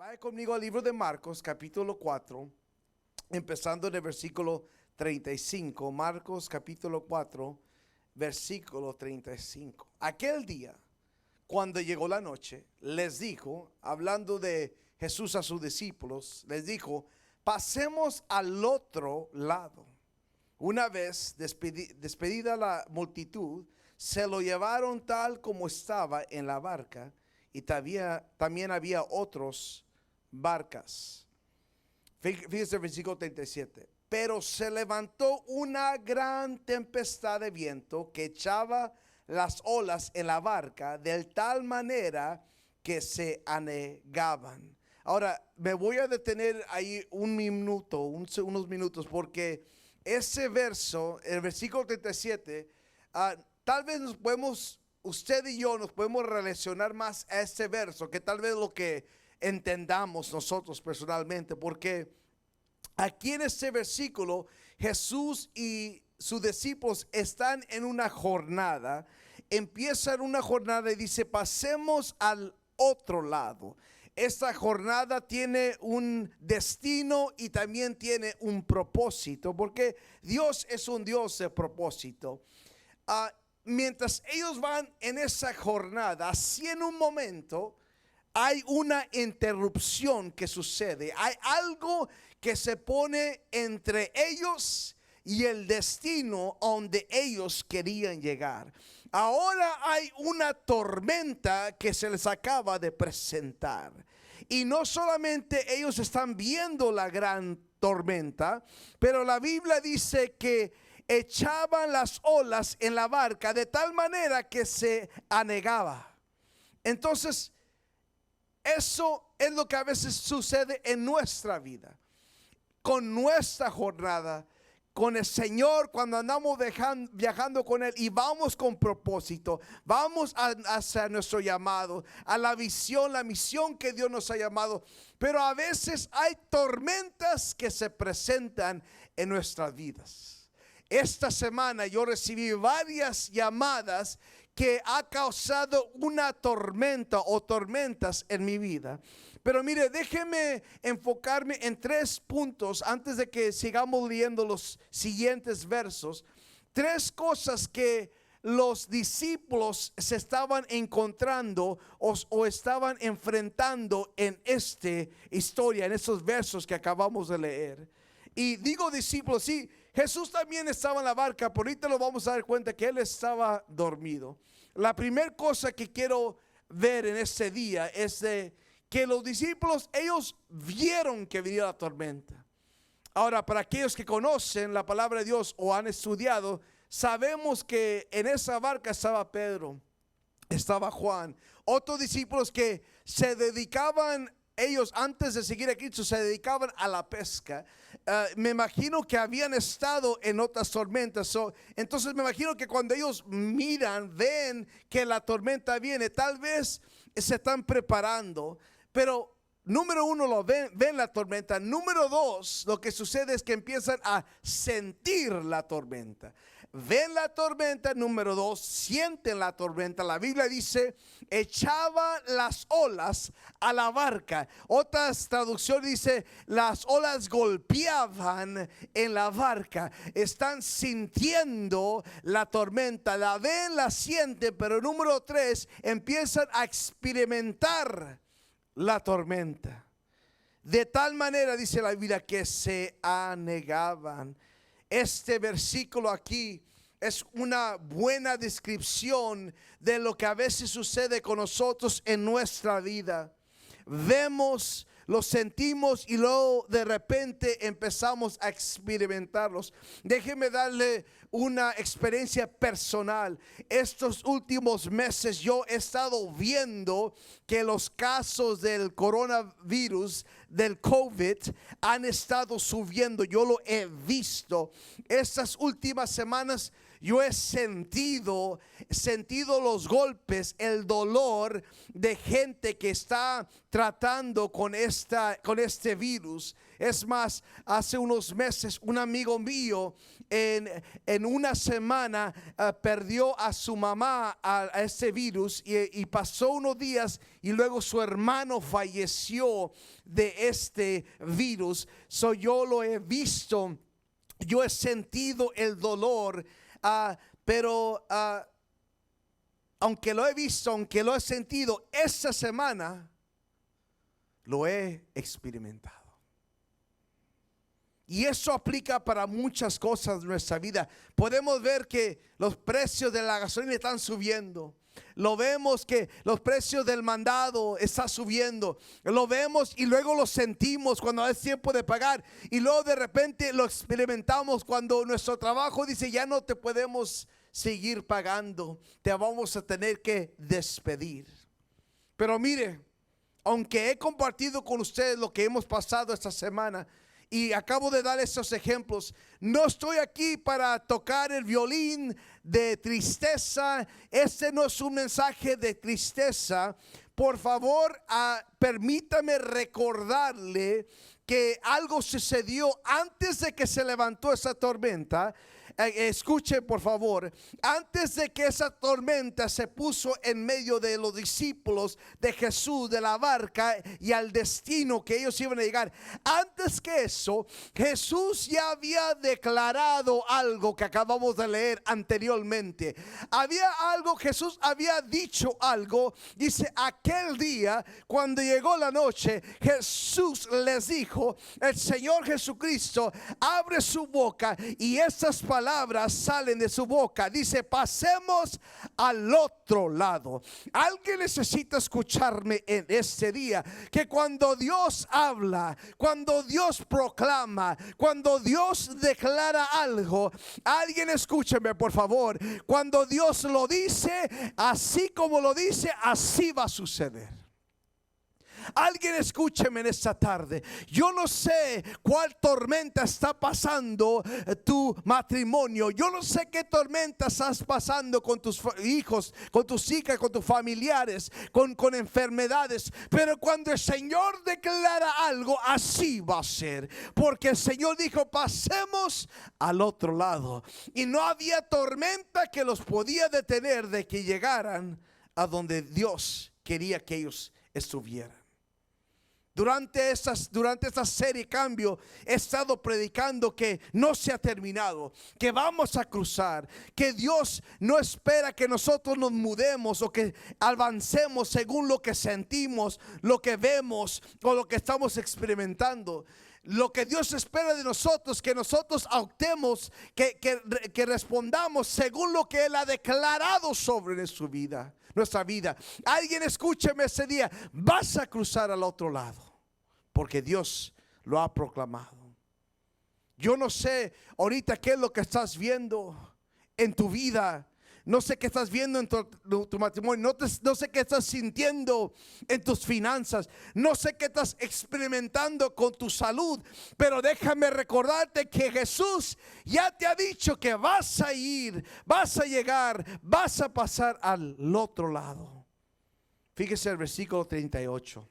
Vaya conmigo al libro de Marcos, capítulo 4, empezando en el versículo 35. Marcos, capítulo 4, versículo 35. Aquel día, cuando llegó la noche, les dijo, hablando de Jesús a sus discípulos, les dijo: pasemos al otro lado. Una vez despedida la multitud, se lo llevaron tal como estaba en la barca, y también había otros barcas. Fíjese el versículo 37. Pero se levantó una gran tempestad de viento que echaba las olas en la barca de tal manera que se anegaban. Ahora me voy a detener ahí unos minutos, porque ese verso, el versículo 37, tal vez usted y yo nos podemos relacionar más a ese verso que tal vez lo que entendamos nosotros personalmente, porque aquí en este versículo Jesús y sus discípulos están en una jornada, empiezan una jornada y dice: pasemos al otro lado. Esta jornada tiene un destino y también tiene un propósito, porque Dios es un Dios de propósito. Mientras ellos van en esa jornada, así en un momento hay una interrupción que sucede. Hay algo que se pone entre ellos y el destino donde ellos querían llegar. Ahora hay una tormenta que se les acaba de presentar. Y no solamente ellos están viendo la gran tormenta, pero la Biblia dice que echaban las olas en la barca de tal manera que se anegaba. Entonces, eso es lo que a veces sucede en nuestra vida, con nuestra jornada, con el Señor, cuando andamos viajando con Él y vamos con propósito, vamos hacia nuestro llamado, a la visión, la misión que Dios nos ha llamado. Pero a veces hay tormentas que se presentan en nuestras vidas. Esta semana yo recibí varias llamadas que ha causado una tormenta o tormentas en mi vida. Pero mire, déjeme enfocarme en 3 puntos antes de que sigamos leyendo los siguientes versos. 3 cosas que los discípulos se estaban encontrando o estaban enfrentando en esta historia, en estos versos que acabamos de leer. Y digo discípulos, sí, Jesús también estaba en la barca, pero ahorita nos vamos a dar cuenta que Él estaba dormido. La primera cosa que quiero ver en este día es de que los discípulos, ellos vieron que venía la tormenta. Ahora, para aquellos que conocen la palabra de Dios o han estudiado, sabemos que en esa barca estaba Pedro, estaba Juan, otros discípulos que se dedicaban. Ellos, antes de seguir a Cristo, se dedicaban a la pesca. Me imagino que habían estado en otras tormentas. Entonces me imagino que cuando ellos miran, ven que la tormenta viene, tal vez se están preparando. Pero número 1, lo ven la tormenta. Número 2, lo que sucede es que empiezan a sentir la tormenta. Ven la tormenta. Número 2, sienten la tormenta. La Biblia dice: echaba las olas a la barca. Otras traducciones dice: las olas golpeaban en la barca. Están sintiendo la tormenta. La ven, la sienten. Pero número 3, empiezan a experimentar la tormenta. De tal manera, dice la Biblia, que se anegaban. Este versículo aquí es una buena descripción de lo que a veces sucede con nosotros en nuestra vida. Vemos, lo sentimos y luego de repente empezamos a experimentarlos. Déjeme darle una experiencia personal. Estos últimos meses yo he estado viendo que los casos del coronavirus, del COVID, han estado subiendo. Yo lo he visto. Estas últimas semanas Yo he sentido los golpes, el dolor de gente que está tratando con este virus. Es más, hace unos meses un amigo mío en una semana perdió a su mamá a este virus y pasó unos días y luego su hermano falleció de este virus. Yo lo he visto, yo he sentido el dolor. Pero aunque lo he visto, aunque lo he sentido, esta semana lo he experimentado. Y eso aplica para muchas cosas de nuestra vida. Podemos ver que los precios de la gasolina están subiendo. Lo vemos que los precios del mandado están subiendo. Lo vemos y luego lo sentimos cuando es tiempo de pagar. Y luego de repente lo experimentamos cuando nuestro trabajo dice: ya no te podemos seguir pagando, te vamos a tener que despedir. Pero mire, aunque he compartido con ustedes lo que hemos pasado esta semana y acabo de dar estos ejemplos, no estoy aquí para tocar el violín de tristeza. Este no es un mensaje de tristeza. Por favor, permítame recordarle que algo sucedió antes de que se levantó esa tormenta. Escuche por favor, antes de que esa tormenta se puso en medio de los discípulos de Jesús, de la barca y al destino que ellos iban a llegar, antes que eso, Jesús ya había declarado algo que acabamos de leer anteriormente. Había algo, Jesús había dicho algo. Dice: aquel día cuando llegó la noche, Jesús les dijo, el Señor Jesucristo abre su boca y estas palabras salen de su boca. Dice: pasemos al otro lado. Alguien necesita escucharme en este día, que cuando Dios habla, cuando Dios proclama, cuando Dios declara algo, alguien escúcheme por favor, cuando Dios lo dice, así como lo dice, así va a suceder. Alguien escúcheme en esta tarde. Yo no sé cuál tormenta está pasando tu matrimonio. Yo no sé qué tormenta estás pasando con tus hijos, con tus hijas, con tus familiares, con enfermedades. Pero cuando el Señor declara algo, así va a ser. Porque el Señor dijo: pasemos al otro lado. Y no había tormenta que los podía detener de que llegaran a donde Dios quería que ellos estuvieran. Durante esta serie Cambio he estado predicando que no se ha terminado, que vamos a cruzar, que Dios no espera que nosotros nos mudemos o que avancemos según lo que sentimos, lo que vemos o lo que estamos experimentando. Lo que Dios espera de nosotros, que nosotros optemos, que respondamos según lo que Él ha declarado sobre nuestra vida. Alguien escúcheme ese día: vas a cruzar al otro lado, porque Dios lo ha proclamado. Yo no sé ahorita qué es lo que estás viendo en tu vida. No sé qué estás viendo en tu matrimonio. No sé qué estás sintiendo en tus finanzas. No sé qué estás experimentando con tu salud. Pero déjame recordarte que Jesús ya te ha dicho que vas a ir, vas a llegar, vas a pasar al otro lado. Fíjese el versículo 38.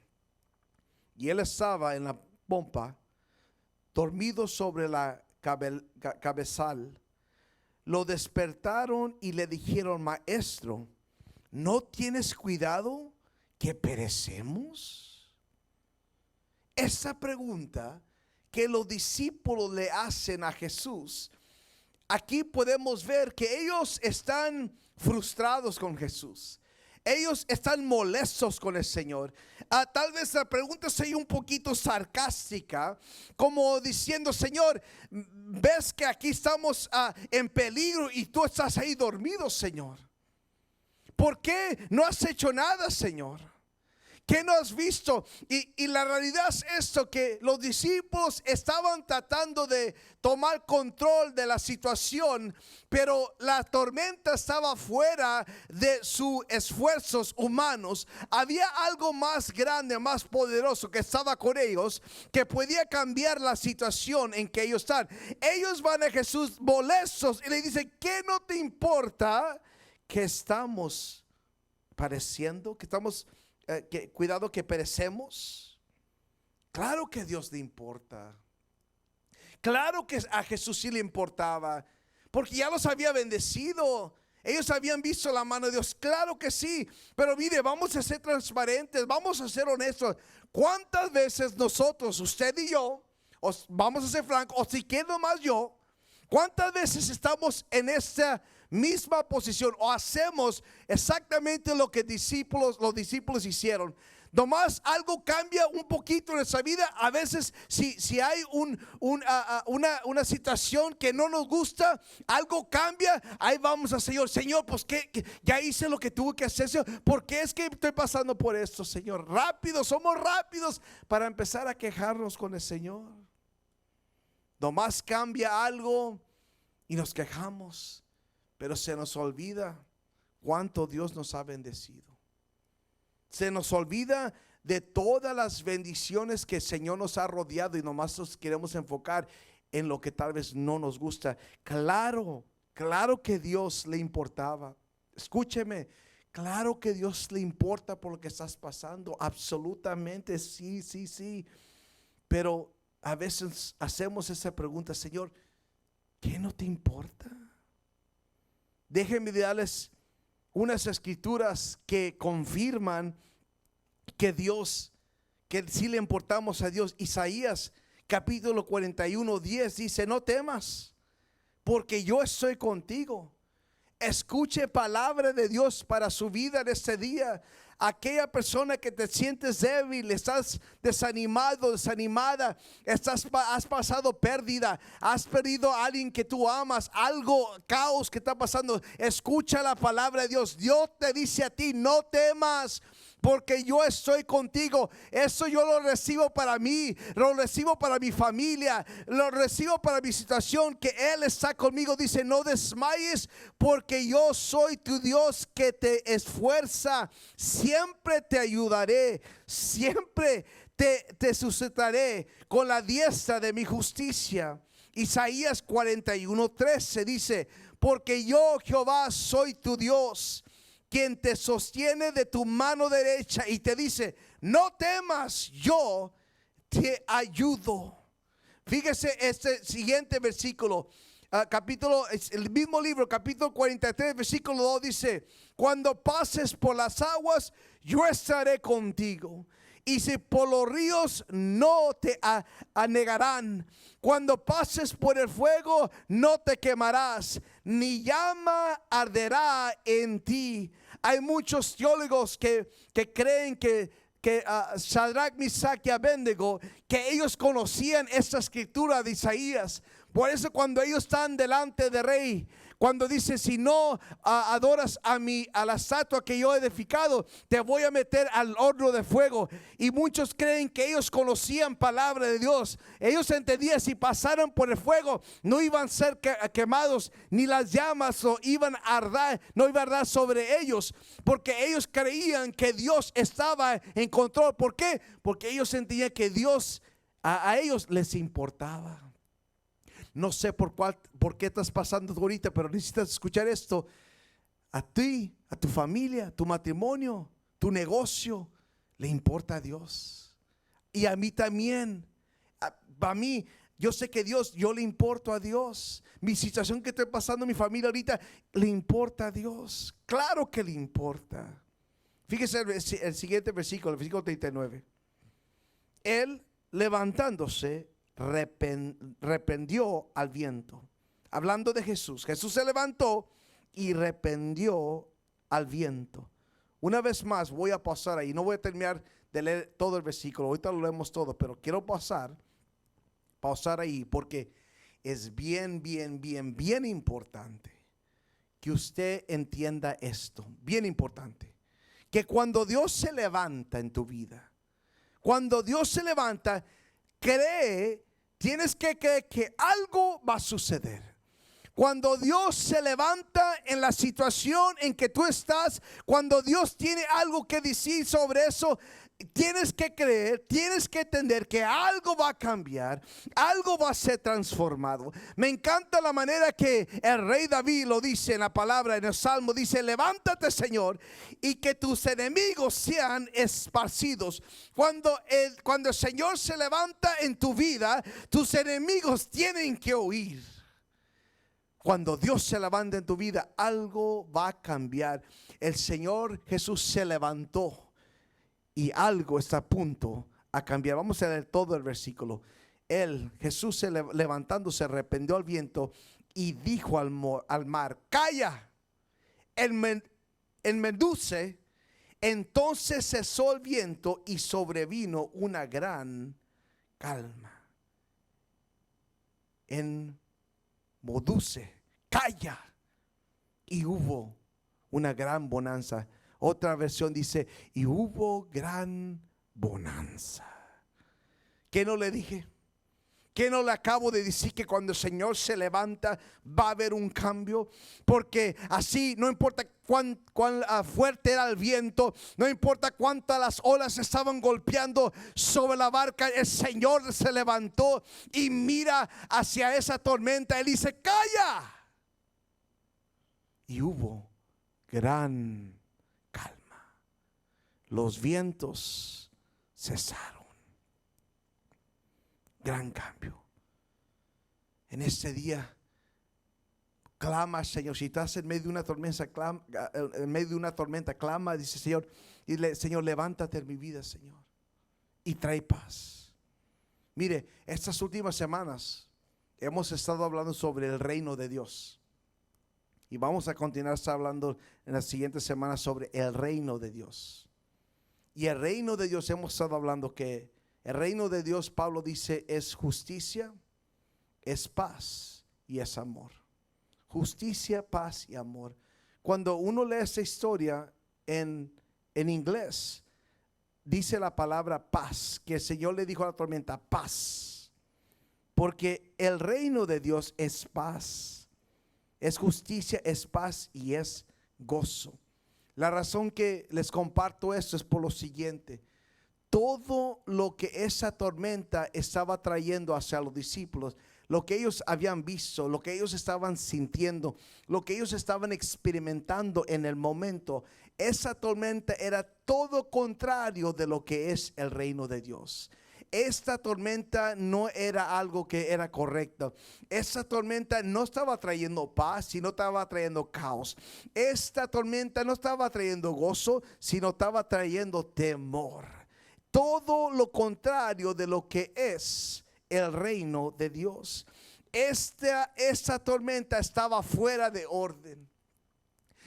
Y él estaba en la pompa, dormido sobre la cabezal. Lo despertaron y le dijeron: maestro, ¿no tienes cuidado que perecemos? Esa pregunta que los discípulos le hacen a Jesús, aquí podemos ver que ellos están frustrados con Jesús. Ellos están molestos con el Señor. Tal vez la pregunta sea un poquito sarcástica, como diciendo: Señor, ves que aquí estamos en peligro y tú estás ahí dormido, Señor. ¿Por qué no has hecho nada, Señor? ¿Qué no has visto? Y la realidad es esto, que los discípulos estaban tratando de tomar control de la situación, pero la tormenta estaba fuera de sus esfuerzos humanos. Había algo más grande, más poderoso que estaba con ellos, que podía cambiar la situación en que ellos están. Ellos van a Jesús molestos y le dicen: ¿qué no te importa que estamos padeciendo? Que estamos cuidado que perecemos. Claro que a Dios le importa. Claro que a Jesús sí le importaba, porque ya los había bendecido. Ellos habían visto la mano de Dios. Claro que sí. Pero mire, vamos a ser transparentes, vamos a ser honestos. ¿Cuántas veces nosotros, usted y yo, vamos a ser francos, o si quiero más yo, cuántas veces estamos en esta misma posición o hacemos exactamente lo que los discípulos hicieron? Nomás algo cambia un poquito en nuestra vida. A veces si hay una situación que no nos gusta, algo cambia, ahí vamos al Señor. Señor, pues que ya hice lo que tuve que hacer, Señor. ¿Por qué es que estoy pasando por esto, Señor? Rápido, somos rápidos para empezar a quejarnos con el Señor. Nomás cambia algo y nos quejamos, pero se nos olvida cuánto Dios nos ha bendecido. Se nos olvida de todas las bendiciones que el Señor nos ha rodeado y nomás nos queremos enfocar en lo que tal vez no nos gusta. Claro que Dios le importaba. Escúcheme, claro que Dios le importa por lo que estás pasando. Absolutamente, sí. Pero a veces hacemos esa pregunta: Señor, ¿qué no te importa? Déjenme darles unas escrituras que confirman que sí le importamos a Dios. Isaías capítulo 41:10 dice: no temas, porque yo estoy contigo. Escuche palabra de Dios para su vida en este día. Aquella persona que te sientes débil, estás desanimado, desanimada, has pasado pérdida, has perdido a alguien que tú amas, algo, caos que está pasando. Escucha la palabra de Dios. Dios te dice a ti: no temas, porque yo estoy contigo. Eso yo lo recibo para mí, lo recibo para mi familia, lo recibo para mi situación, que Él está conmigo. Dice: no desmayes, porque yo soy tu Dios que te esfuerza. Siempre te ayudaré, siempre te sustentaré con la diestra de mi justicia. Isaías 41:13 dice: porque yo, Jehová, soy tu Dios, quien te sostiene de tu mano derecha, y te dice: no temas, yo te ayudo. Fíjese este siguiente versículo, el mismo libro, capítulo 43, versículo 2 dice: cuando pases por las aguas, yo estaré contigo, y si por los ríos, no te anegarán. Cuando pases por el fuego, no te quemarás, ni llama arderá en ti. Hay muchos teólogos que creen que Sadrach, Mesach y Abednego, que ellos conocían esta escritura de Isaías. Por eso cuando ellos están delante del rey, cuando dice: si no adoras a la estatua que yo he edificado, te voy a meter al horno de fuego. Y muchos creen que ellos conocían palabra de Dios. Ellos entendían: si pasaran por el fuego, no iban a ser quemados, ni las llamas no iban a arder sobre ellos, porque ellos creían que Dios estaba en control. ¿Por qué? Porque ellos entendían que Dios a ellos les importaba. No sé por qué estás pasando ahorita, pero necesitas escuchar esto. A ti, a tu familia, tu matrimonio, tu negocio, le importa a Dios. Y a mí también. A mí, yo sé que yo le importo a Dios. Mi situación que estoy pasando, mi familia ahorita, le importa a Dios. Claro que le importa. Fíjese el siguiente versículo, el versículo 39. Él, levantándose, reprendió al viento. Hablando de Jesús, Jesús se levantó y reprendió al viento. Una vez más voy a pasar ahí. No voy a terminar de leer todo el versículo, ahorita lo leemos todo, pero quiero pausar ahí, porque es bien importante que usted entienda esto. Bien importante que cuando Dios se levanta en tu vida, cuando Dios se levanta, tienes que creer que algo va a suceder. Cuando Dios se levanta en la situación en que tú estás, cuando Dios tiene algo que decir sobre eso, tienes que creer, tienes que entender que algo va a cambiar, algo va a ser transformado. Me encanta la manera que el rey David lo dice en la palabra, en el Salmo, dice: levántate, Señor, y que tus enemigos sean esparcidos. Cuando el Señor se levanta en tu vida, tus enemigos tienen que huir. Cuando Dios se levanta en tu vida, algo va a cambiar. El Señor Jesús se levantó y algo está a punto a cambiar. Vamos a leer todo el versículo. Jesús levantándose, reprendió al viento y dijo al mar: calla, enmudece. Entonces cesó el viento y sobrevino una gran calma. Enmudece, calla, y hubo una gran bonanza. Otra versión dice: y hubo gran bonanza. ¿Qué no le dije? ¿Qué no le acabo de decir? Que cuando el Señor se levanta va a haber un cambio. Porque así, no importa cuán fuerte era el viento, no importa cuántas las olas estaban golpeando sobre la barca, el Señor se levantó y mira hacia esa tormenta. Él dice: calla. Y hubo gran calma. Los vientos cesaron. Gran cambio. En este día, clama, Señor. Si estás en medio de una tormenta, clama, dice Señor. Dile: Señor, levántate en mi vida, Señor, y trae paz. Mire, estas últimas semanas hemos estado hablando sobre el reino de Dios. Y vamos a continuar hablando en las siguientes semanas sobre el reino de Dios. Y el reino de Dios, hemos estado hablando que el reino de Dios, Pablo dice, es justicia, es paz y es amor. Justicia, paz y amor. Cuando uno lee esta historia en inglés, dice la palabra paz, que el Señor le dijo a la tormenta: paz. Porque el reino de Dios es paz, es justicia, es paz y es gozo. La razón que les comparto esto es por lo siguiente: todo lo que esa tormenta estaba trayendo hacia los discípulos, lo que ellos habían visto, lo que ellos estaban sintiendo, lo que ellos estaban experimentando en el momento, esa tormenta era todo contrario de lo que es el reino de Dios. Esta tormenta no era algo que era correcto. Esta tormenta no estaba trayendo paz, sino estaba trayendo caos. Esta tormenta no estaba trayendo gozo, sino estaba trayendo temor. Todo lo contrario de lo que es el reino de Dios. Esta tormenta estaba fuera de orden.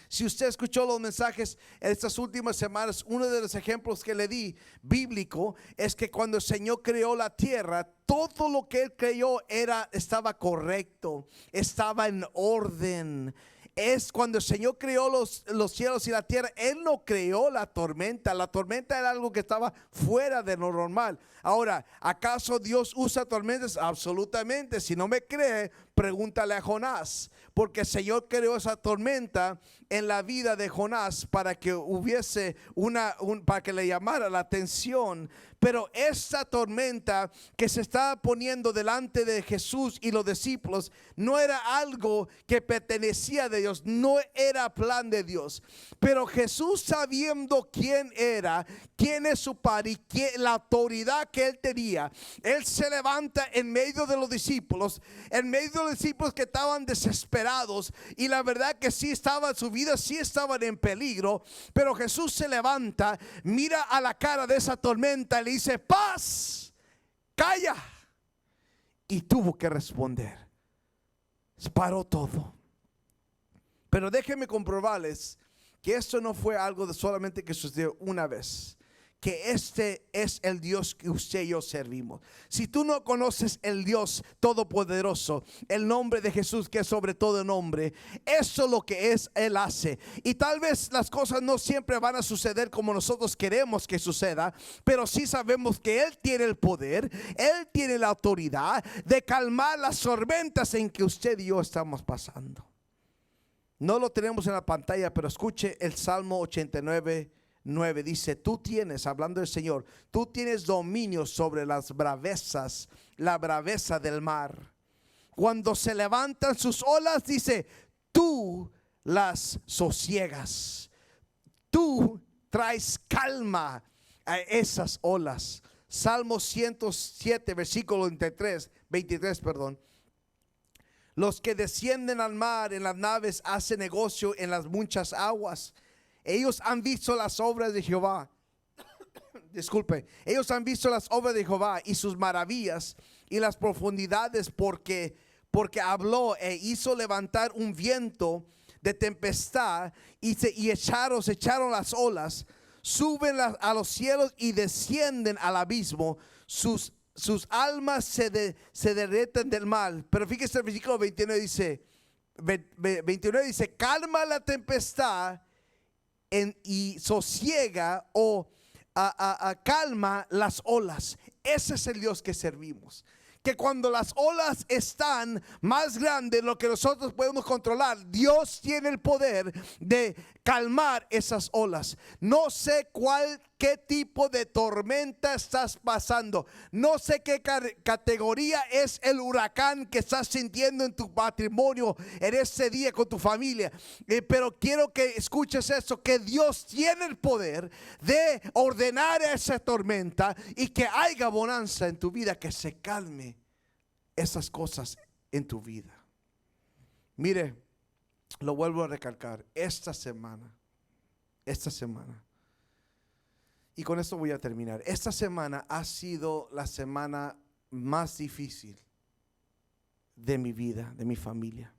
Si usted escuchó los mensajes en estas últimas semanas, uno de los ejemplos que le di bíblico es que cuando el Señor creó la tierra, todo lo que Él creó estaba correcto, estaba en orden. Es cuando el Señor creó los cielos y la tierra, Él no creó la tormenta. La tormenta era algo que estaba fuera de lo normal. Ahora, ¿acaso Dios usa tormentas? Absolutamente. Si no me cree, pregúntale a Jonás. Porque el Señor creó esa tormenta en la vida de Jonás para que hubiese para que le llamara la atención. Pero esa tormenta que se estaba poniendo delante de Jesús y los discípulos no era algo que pertenecía de Dios, no era plan de Dios. Pero Jesús, sabiendo quién era, quién es su Padre y la autoridad que Él tenía, Él se levanta en medio de los discípulos, que estaban desesperados, y la verdad que sí estaba, su vida sí estaban en peligro. Pero Jesús se levanta, mira a la cara de esa tormenta, le dice: paz, calla. Y tuvo que responder. Paró todo. Pero déjenme comprobarles que esto no fue algo solamente que sucedió una vez, que este es el Dios que usted y yo servimos. Si tú no conoces el Dios todopoderoso, el nombre de Jesús que es sobre todo nombre, eso es lo que Él hace. Y tal vez las cosas no siempre van a suceder como nosotros queremos que suceda, pero sí sabemos que Él tiene el poder, Él tiene la autoridad de calmar las tormentas en que usted y yo estamos pasando. No lo tenemos en la pantalla, pero escuche el Salmo 89:9 dice: tú tienes, hablando del Señor, tú tienes dominio sobre las bravezas, la braveza del mar. Cuando se levantan sus olas, dice, tú las sosiegas. Tú traes calma a esas olas. Salmo 107, versículo 23, perdón. Los que descienden al mar en las naves hacen negocio en las muchas aguas. Ellos han visto las obras de Jehová. Disculpe. Ellos han visto las obras de Jehová y sus maravillas y las profundidades, porque habló e hizo levantar un viento de tempestad y echaron las olas. Suben a los cielos y descienden al abismo. Sus almas se derreten del mal. Pero fíjese el versículo 29 dice, calma la tempestad y sosiega o calma las olas. Ese es el Dios que servimos. Que cuando las olas están más grandes de lo que nosotros podemos controlar, Dios tiene el poder de calmar esas olas. No sé qué tipo de tormenta estás pasando. No sé qué categoría es el huracán que estás sintiendo en tu matrimonio en ese día con tu familia. Pero quiero que escuches eso, que Dios tiene el poder de ordenar esa tormenta y que haya bonanza en tu vida, que se calme esas cosas en tu vida. Mire, lo vuelvo a recalcar, esta semana, y con esto voy a terminar. Esta semana ha sido la semana más difícil de mi vida, de mi familia.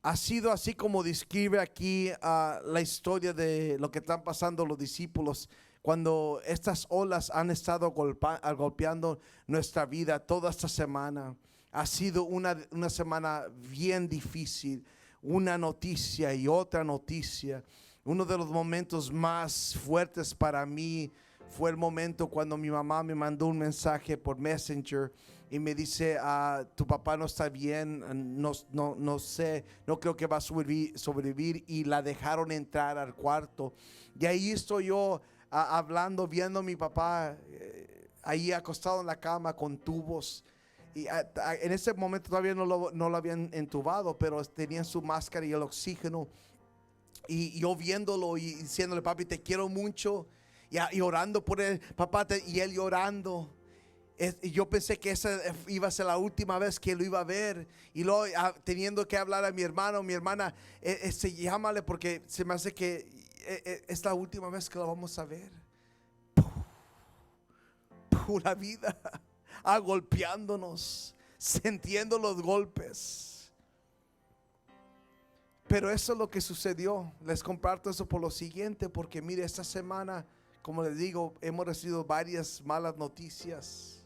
Ha sido así como describe aquí la historia de lo que están pasando los discípulos cuando estas olas han estado golpeando nuestra vida toda esta semana. Ha sido una semana bien difícil, una noticia y otra noticia. Uno de los momentos más fuertes para mí fue el momento cuando mi mamá me mandó un mensaje por Messenger y me dice, tu papá no está bien, no sé, no creo que va a sobrevivir, y la dejaron entrar al cuarto. Y ahí estoy yo hablando, viendo a mi papá ahí acostado en la cama con tubos. Y en ese momento todavía no lo habían entubado, pero tenían su máscara y el oxígeno. Y yo viéndolo y diciéndole, papi, te quiero mucho. Y orando por él, papá, y él llorando. Y yo pensé que esa iba a ser la última vez que lo iba a ver. Y luego teniendo que hablar a mi hermano, mi hermana, llámale porque se me hace que es la última vez que lo vamos a ver. La vida golpeándonos, sintiendo los golpes. Pero eso es lo que sucedió. Les comparto eso por lo siguiente, porque mire, esta semana, como les digo, hemos recibido varias malas noticias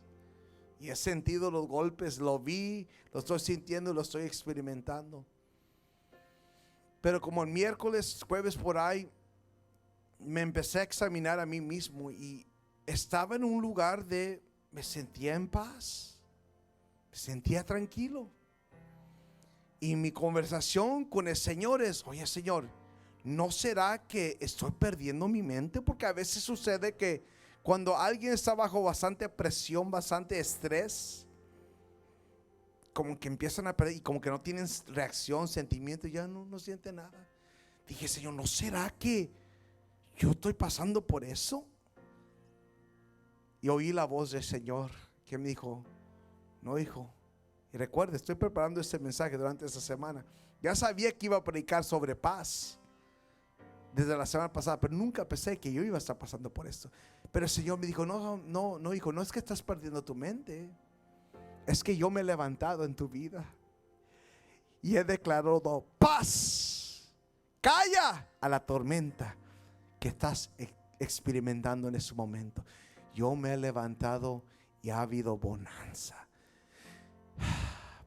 y he sentido los golpes, lo vi, lo estoy sintiendo y lo estoy experimentando. Pero como el miércoles, jueves por ahí, me empecé a examinar a mí mismo y estaba en un lugar me sentía en paz, me sentía tranquilo. Y mi conversación con el Señor es, oye Señor, ¿no será que estoy perdiendo mi mente? Porque a veces sucede que cuando alguien está bajo bastante presión, bastante estrés, como que empiezan a perder y como que no tienen reacción, sentimiento, ya no sienten nada. Dije, Señor, ¿no será que yo estoy pasando por eso? Y oí la voz del Señor que me dijo, no, hijo. Y recuerde, estoy preparando este mensaje durante esta semana. Ya sabía que iba a predicar sobre paz desde la semana pasada, pero nunca pensé que yo iba a estar pasando por esto. Pero el Señor me dijo, no, hijo, no es que estás perdiendo tu mente, es que yo me he levantado en tu vida y he declarado paz. Calla a la tormenta que estás experimentando en ese momento. Yo me he levantado y ha habido bonanza.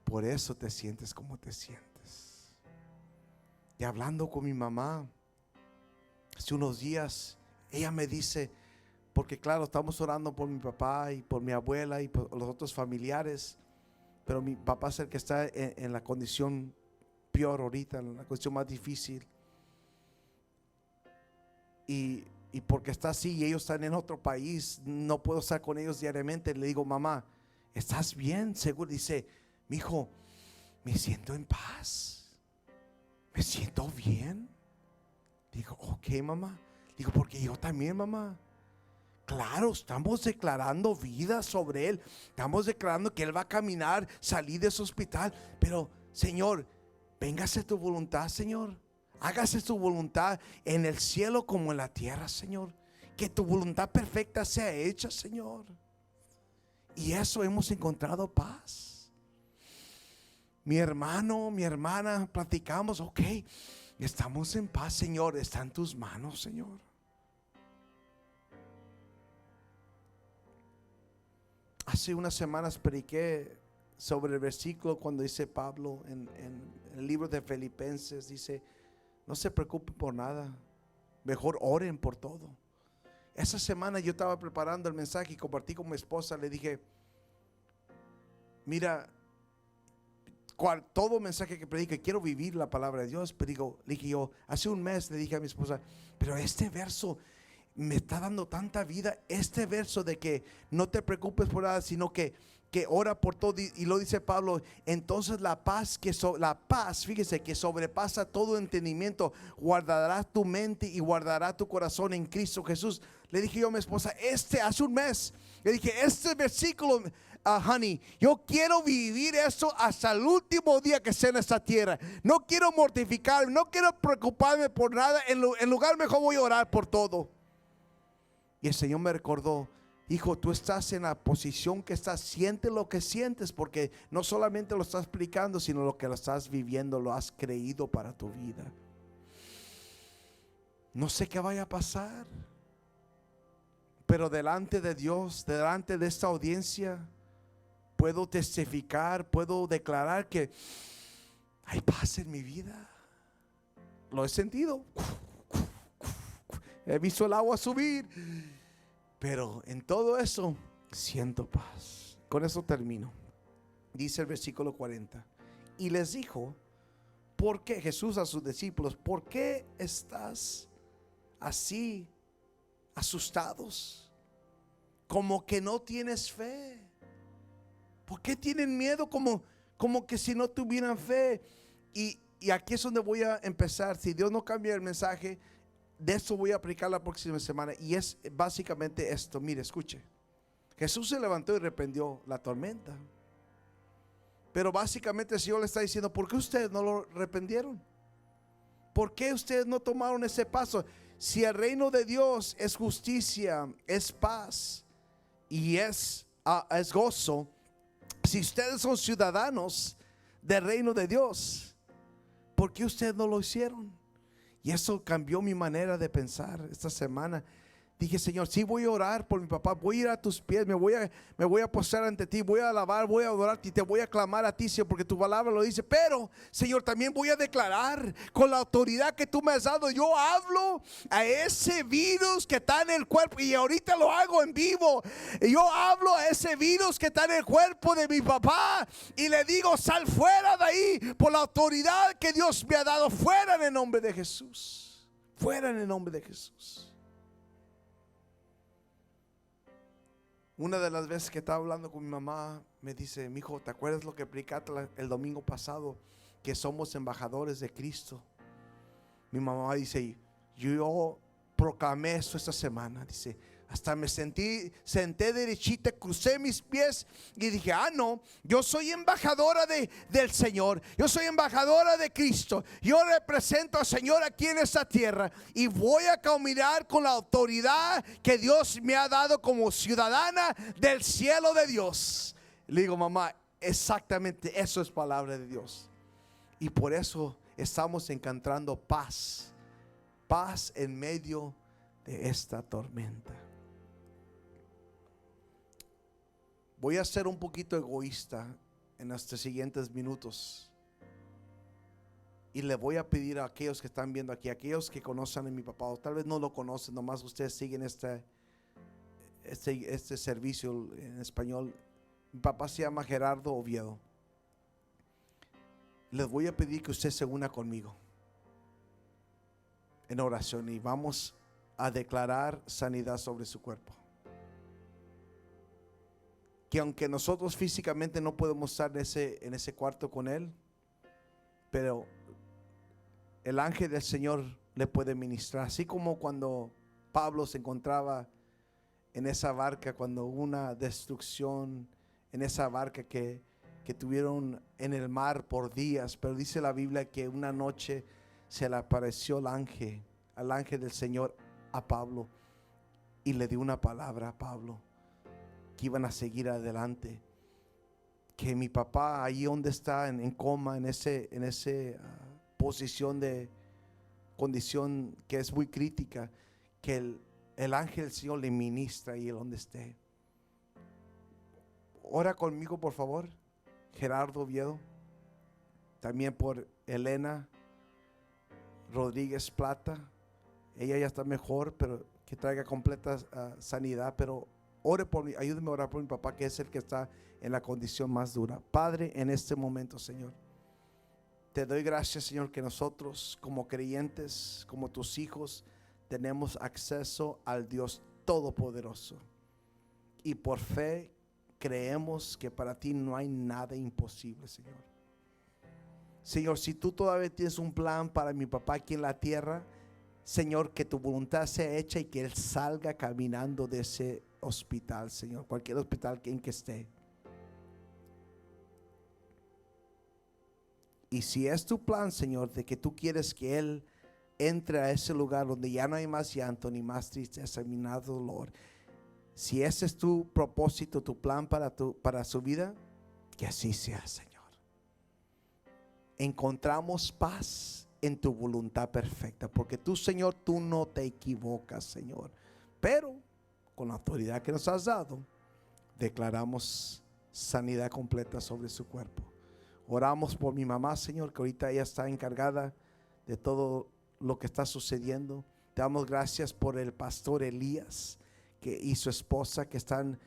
Por eso te sientes como te sientes. Y hablando con mi mamá hace unos días, ella me dice, porque claro, estamos orando por mi papá y por mi abuela y por los otros familiares, pero mi papá es el que está en la condición peor ahorita, en la condición más difícil. Y porque está así y ellos están en otro país, no puedo estar con ellos diariamente. Le digo, mamá, ¿estás bien? Seguro. Dice, mijo, me siento en paz, me siento bien. Digo, ok, mamá. Digo, porque yo también, mamá. Claro, estamos declarando vida sobre él. Estamos declarando que él va a caminar, salir de ese hospital. Pero, Señor, véngase tu voluntad, Señor. Hágase tu voluntad en el cielo como en la tierra, Señor. Que tu voluntad perfecta sea hecha, Señor. Y eso hemos encontrado paz. Mi hermano, mi hermana, platicamos, ok, estamos en paz, Señor. Está en tus manos, Señor. Hace unas semanas prediqué sobre el versículo cuando dice Pablo en el libro de Filipenses, dice, no se preocupen por nada, mejor oren por todo. Esa semana yo estaba preparando el mensaje y compartí con mi esposa. Le dije, mira, todo mensaje que predique, quiero vivir la palabra de Dios. Pero le dije yo, hace un mes le dije a mi esposa, pero este verso me está dando tanta vida. Este verso de que no te preocupes por nada, sino que ora por todo. Y lo dice Pablo, entonces la paz, fíjese, que sobrepasa todo entendimiento, guardará tu mente y guardará tu corazón en Cristo Jesús. Le dije yo a mi esposa, hace un mes, le dije, este versículo, honey, yo quiero vivir eso hasta el último día que sea en esta tierra. No quiero mortificarme, no quiero preocuparme por nada. En lugar mejor voy a orar por todo. Y el Señor me recordó, hijo, tú estás en la posición que estás, siente lo que sientes, porque no solamente lo estás explicando, sino lo que lo estás viviendo, lo has creído para tu vida. No sé qué vaya a pasar, pero delante de Dios, delante de esta audiencia, puedo testificar, puedo declarar que hay paz en mi vida. Lo he sentido. He visto el agua subir, pero en todo eso siento paz. Con eso termino. Dice el versículo 40. Y les dijo, ¿por qué? Jesús a sus discípulos, ¿por qué estás así asustados? Como que no tienes fe. ¿Por qué tienen miedo? Como que si no tuvieran fe. Y aquí es donde voy a empezar. Si Dios no cambia el mensaje, de esto voy a aplicar la próxima semana. Y es básicamente esto. Mire, escuche. Jesús se levantó y reprendió la tormenta. Pero básicamente el Señor le está diciendo, ¿por qué ustedes no lo reprendieron? ¿Por qué ustedes no tomaron ese paso? Si el reino de Dios es justicia, es paz y es gozo, si ustedes son ciudadanos del reino de Dios, ¿por qué ustedes no lo hicieron? Y eso cambió mi manera de pensar esta semana. Dije, Señor, sí voy a orar por mi papá, voy a ir a tus pies, me voy a postrar ante ti, voy a alabar, voy a adorarte y te voy a clamar a ti, Señor, porque tu palabra lo dice. Pero, Señor, también voy a declarar con la autoridad que tú me has dado. Yo hablo a ese virus que está en el cuerpo, y ahorita lo hago en vivo. Yo hablo a ese virus que está en el cuerpo de mi papá y le digo, sal fuera de ahí por la autoridad que Dios me ha dado. Fuera en el nombre de Jesús. Fuera en el nombre de Jesús. Una de las veces que estaba hablando con mi mamá, me dice, mi hijo, ¿te acuerdas lo que explicaste el domingo pasado? Que somos embajadores de Cristo. Mi mamá dice, yo proclamé esto esta semana. Dice, hasta me senté derechita, crucé mis pies y dije, no, yo soy embajadora del Señor. Yo soy embajadora de Cristo. Yo represento al Señor aquí en esta tierra y voy a caminar con la autoridad que Dios me ha dado como ciudadana del cielo de Dios. Le digo, mamá, exactamente eso es palabra de Dios. Y por eso estamos encontrando paz. Paz en medio de esta tormenta. Voy a ser un poquito egoísta en estos siguientes minutos. Y le voy a pedir a aquellos que están viendo aquí, aquellos que conocen a mi papá, o tal vez no lo conocen, nomás ustedes siguen este servicio en español. Mi papá se llama Gerardo Oviedo. Les voy a pedir que usted se una conmigo en oración y vamos a declarar sanidad sobre su cuerpo. Que aunque nosotros físicamente no podemos estar en ese cuarto con él, pero el ángel del Señor le puede ministrar. Así como cuando Pablo se encontraba en esa barca, cuando hubo una destrucción en esa barca que tuvieron en el mar por días. Pero dice la Biblia que una noche se le apareció al ángel del Señor a Pablo y le dio una palabra a Pablo, que iban a seguir adelante. Que mi papá ahí donde está en coma, en ese posición de condición que es muy crítica, que el ángel del Señor le ministra ahí donde esté. Ora conmigo por favor, Gerardo Oviedo. También por Elena Rodríguez Plata. Ella ya está mejor, pero que traiga completa sanidad. Pero ore por mí, ayúdeme a orar por mi papá, que es el que está en la condición más dura. Padre, en este momento, Señor, te doy gracias, Señor, que nosotros como creyentes, como tus hijos, tenemos acceso al Dios Todopoderoso. Y por fe creemos que para ti no hay nada imposible, Señor. Señor, si tú todavía tienes un plan para mi papá aquí en la tierra, Señor, que tu voluntad sea hecha y que él salga caminando de ese hospital, Señor, cualquier hospital en que esté. Y si es tu plan, Señor, de que tú quieres que él entre a ese lugar donde ya no hay más llanto, ni más tristeza, ni nada de dolor, si ese es tu propósito, tu plan para su vida, que así sea, Señor. Encontramos paz en tu voluntad perfecta, porque tú, Señor, tú no te equivocas, Señor. Pero con la autoridad que nos has dado, declaramos sanidad completa sobre su cuerpo. Oramos por mi mamá, Señor, que ahorita ella está encargada de todo lo que está sucediendo. Te damos gracias por el pastor Elías y su esposa, que están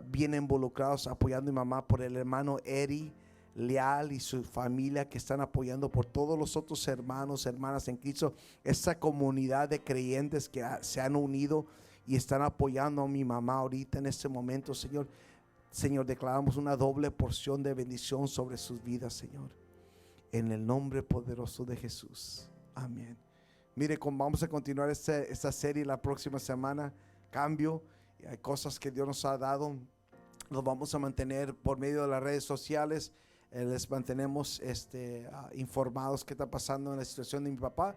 bien involucrados apoyando a mi mamá, por el hermano Eri Leal y su familia, que están apoyando, por todos los otros hermanos, hermanas en Cristo, esa comunidad de creyentes que se han unido y están apoyando a mi mamá ahorita en este momento, Señor. Señor, declaramos una doble porción de bendición sobre sus vidas, Señor, en el nombre poderoso de Jesús. Amén. Mire, vamos a continuar esta serie la próxima semana. Cambio, hay cosas que Dios nos ha dado. Los vamos a mantener por medio de las redes sociales. Les mantenemos informados qué está pasando en la situación de mi papá,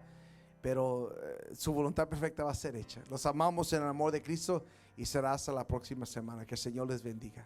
pero su voluntad perfecta va a ser hecha. Los amamos en el amor de Cristo y será hasta la próxima semana. Que el Señor les bendiga.